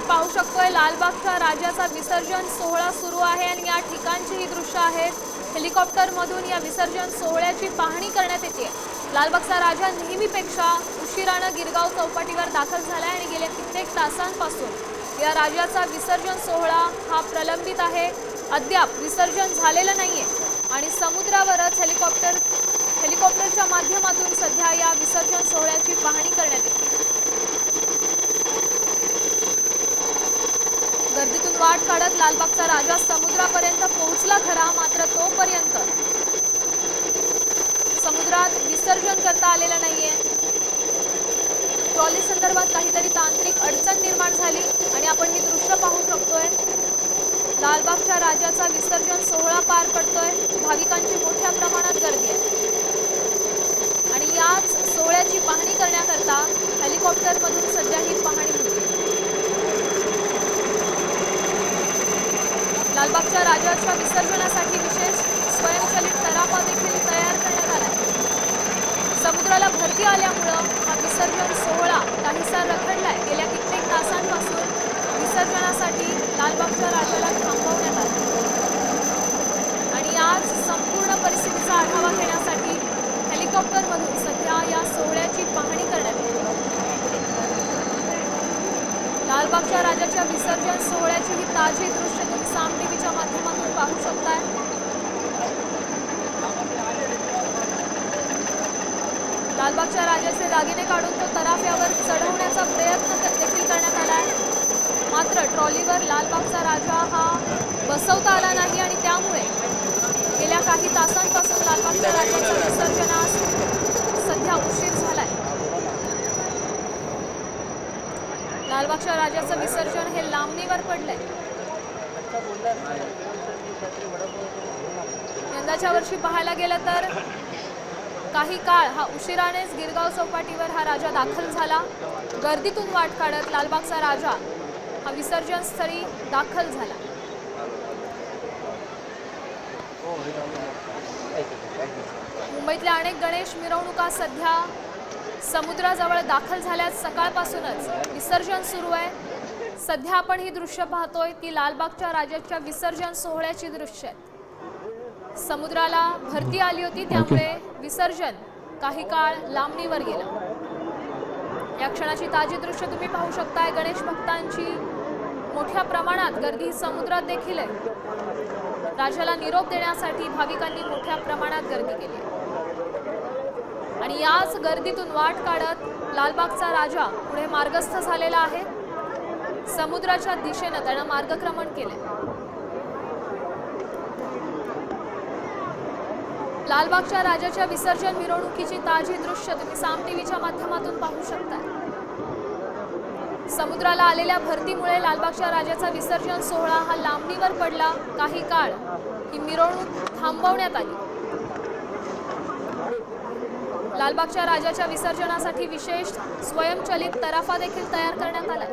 आपण पाहू शकतोय लालबागच्या राजाचा विसर्जन सोहळा सुरू आहे आणि या ठिकाणची ही दृश्य आहेत। हेलिकॉप्टरमधून या विसर्जन सोहळ्याची पाहणी करण्यात येते। लालबागचा राजा नेहमीपेक्षा उशिराने गिरगाव चौपाटीवर दाखल झालाय आणि गेल्या कित्येक तासांपासून या राजाचा विसर्जन सोहळा हा प्रलंबित आहे। अद्याप विसर्जन झालेलं नाहीये आणि समुद्रावरच हेलिकॉप्टरच्या माध्यमातून सध्या या विसर्जन सोहळ्याची पाहणी करण्यात येते। गर्दीतून वाट काढत लालबागचा राजा समुद्रापर्यंत पोहोचला खरा, मात्र तोपर्यंत समुद्रात विसर्जन करता आलेलं नाहीये। ट्रॉली संदर्भात काहीतरी तांत्रिक अडचण निर्माण झाली आणि आपण हे दृश्य पाहू शकतोय। लालबागच्या राजाचा विसर्जन सोहळा पार पडतोय, भाविकांची मोठ्या प्रमाणात गर्दी आहे आणि याच सोहळ्याची पाहणी करण्याकरता हेलिकॉप्टरमधून सध्या ही पाहणी होते। लालबागच्या राजाच्या विसर्जनासाठी विशेष स्वयंचलित तराफा देखील तयार करण्यात आला आहे। समुद्राला भरती आल्यामुळे हा विसर्जन सोहळा काहीसा रखडलाय। गेल्या कित्येक तासांपासून विसर्जनासाठी लालबागच्या राजाला थांबवण्यात आले आणि आज संपूर्ण परिस्थितीचा आढावा घेण्यासाठी हेलिकॉप्टरमधून सध्या या सोहळ्याची पाहणी करण्यात येते। लालबागच्या राजाच्या विसर्जन सोहळ्याची ही ताजी दृश्य तुम्ही साम टीव्हीच्या माध्यमातून पाहू शकताय। लालबागच्या राजाचे दागिने काढून तो तराफ्यावर चढवण्याचा प्रयत्न देखील करण्यात आलाय, मात्र ट्रॉलीवर लालबागचा राजा हा बसवता आला नाही आणि त्यामुळे गेल्या काही तासांपासून लालबागच्या राजाच्या विसर्जनास सध्या उशीर झालाय। लालबागच्या राजाचं विसर्जन हे लांबणीवर पडलंय। यंदाच्या वर्षी पाहायला गेलं तर काही काळ हा उशिरानेच गिरगाव चौपाटीवर हा राजा दाखल झाला। गर्दीतून वाट काढत लालबागचा राजा हा विसर्जन स्थळी दाखल झाला। मुंबईतल्या अनेक गणेश मिरवणुका सध्या समुद्राजवळ दाखल झाल्यात। सकाळपासूनच विसर्जन सुरू आहे। सध्या आपण ही दृश्य पाहतोय ती लालबागच्या राजाच्या विसर्जन सोहळ्याची दृश्य आहेत। समुद्राला भरती आली होती त्यामुळे विसर्जन काही काळ लांबणीवर गेलं। या क्षणाची ताजी दृश्य तुम्ही पाहू शकताय। गणेश भक्तांची मोठ्या प्रमाणात गर्दी समुद्रात देखील आहे। राजाला निरोप देण्यासाठी भाविकांनी मोठ्या प्रमाणात गर्दी केली आणि याच गर्दीतून वाट काढत लालबागचा राजा पुढे मार्गस्थ झालेला आहे। समुद्राच्या दिशेने त्याने मार्गक्रमण केले। लालबागच्या राजाच्या विसर्जन मिरवणुकीची ताजी दृश्य तुम्ही साम टीव्हीच्या माध्यमातून पाहू शकता। समुद्राला आलेल्या भरतीमुळे लालबागच्या राजाचा विसर्जन सोहळा हा लांबणीवर पडला। काही काळ ही मिरवणूक थांबवण्यात आली। लालबागच्या राजाच्या विसर्जनासाठी विशेष स्वयंचलित तराफा देखील तयार करण्यात आला।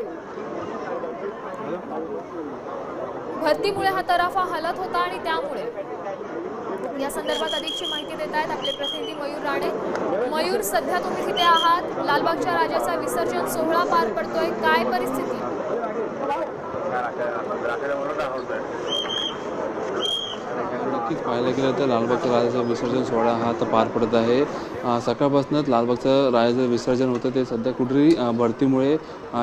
भरतीमुळे हा तराफा हलत होता आणि त्यामुळे या संदर्भात अधिकची माहिती देत आहेत आपले प्रतिनिधी मयूर राणे। मयूर, सध्या तुम्ही तिथे आहात, लालबागच्या राजाचा विसर्जन सोहळा पार पडतोय, काय परिस्थिती? नक्कीच पाहायला गेलं तर लालबागच्या राजाचा विसर्जन सोहळा हा आता पार पडत आहे। सकाळपासूनच लालबागचं राजाचं विसर्जन होतं ते सध्या कुठेतरी भरतीमुळे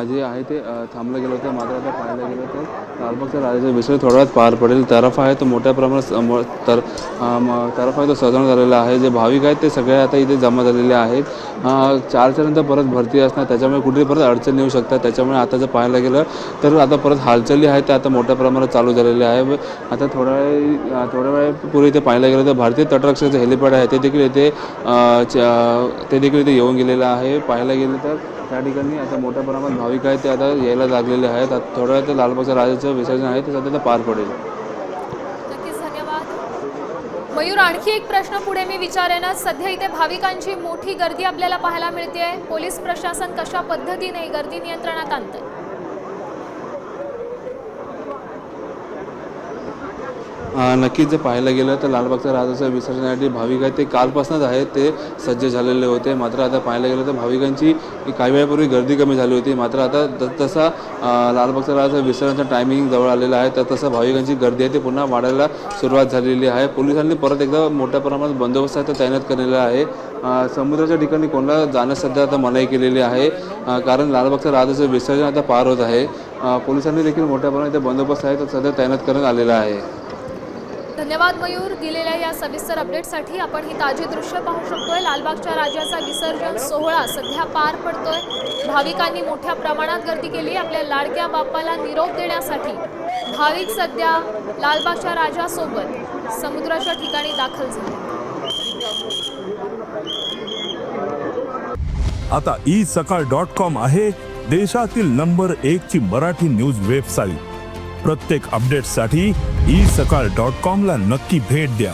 जे आहे ते थांबलं गेलं होतं। मात्र आता पाहायला गेलं तर लालबागच्या राजाचं विसर्जन थोड्या वेळात पार पडेल। तराफा आहे तो मोठ्या प्रमाणात तराफा आहे तो सजवण्यात झालेला आहे। जे भाविक आहेत ते सगळे आता इथे जमा झालेले आहेत। 4च्या नंतर परत भरती असणार, त्याच्यामुळे कुठेतरी परत अडचणी येऊ शकतात। त्याच्यामुळे आता जर पाहायला गेलं तर आता परत हालचाली आहेत त्या आता मोठ्या प्रमाणात चालू झालेल्या आहे। आता थोड्या वेळापूर्वी इथे पाहायला गेलं तर भारतीय तटरक्षकाचं हेलिपॅड आहे ते देखील इथे येऊन गेलेलं आहे। पाहायला गेलं तर त्या ठिकाणी आता मोठ्या प्रमाणात भाविक आहेत ते आता यायला लागलेले आहेत। आता थोड्या वेळात लालबागच्या राजाचं विसर्जन आहे ते सध्या पार पडेल। नक्कीच, धन्यवाद मयूर। आणखी एक प्रश्न पुढे मी विचारेनच। सध्या इथे भाविकांची मोठी गर्दी आपल्याला पाहायला मिळते। पोलीस प्रशासन कशा पद्धतीने गर्दी नियंत्रणात आणते? नक्कीच जर पाहायला गेलं तर लालबागच्या राजाचं विसर्जनासाठी भाविक आहेत ते कालपासूनच आहेत ते सज्ज झालेले होते. मात्र आता पाहायला गेलं तर भाविकांची काही वेळापूर्वी गर्दी कमी झाली होती. मात्र आता तसा लालबागच्या राजाचं विसर्जनाचं टायमिंग जवळ आलेलं आहे तर तसं भाविकांची गर्दी आहे ते पुन्हा वाढायला सुरुवात झालेली आहे. पोलिसांनी परत एकदा मोठ्या प्रमाणात बंदोबस्त आहे तो तैनात केलेला आहे. समुद्राच्या ठिकाणी कोणाला जाण्यास सध्या आता मनाई केलेली आहे कारण लालबागच्या राजाचं विसर्जन आता पार होत आहे. पोलिसांनी देखील मोठ्या प्रमाणात बंदोबस्त आहे तो सध्या तैनात करण्यात आलेला आहे. धन्यवाद मयूर. दिलेल्या या सविस्तर अपडेटसाठी. आपण ही ताजी दृश्य पाहू शकतोय. लालबागच्या राजाचा विसर्जन सोहळा सध्या पार पडतोय. भाविकांनी मोठ्या प्रमाणात गर्दी केली आपल्या लाडक्या बाप्पाला निरोप देण्यासाठी. भाविक सध्या लालबागच्या राजासोबत समुद्राच्या ठिकाणी दाखल झाले. आता isakal.com आहे देशातील नंबर 1 ची मराठी न्यूज वेबसाईट. प्रत्येक अपडेटसाठी isakal.com ला नक्की भेट द्या.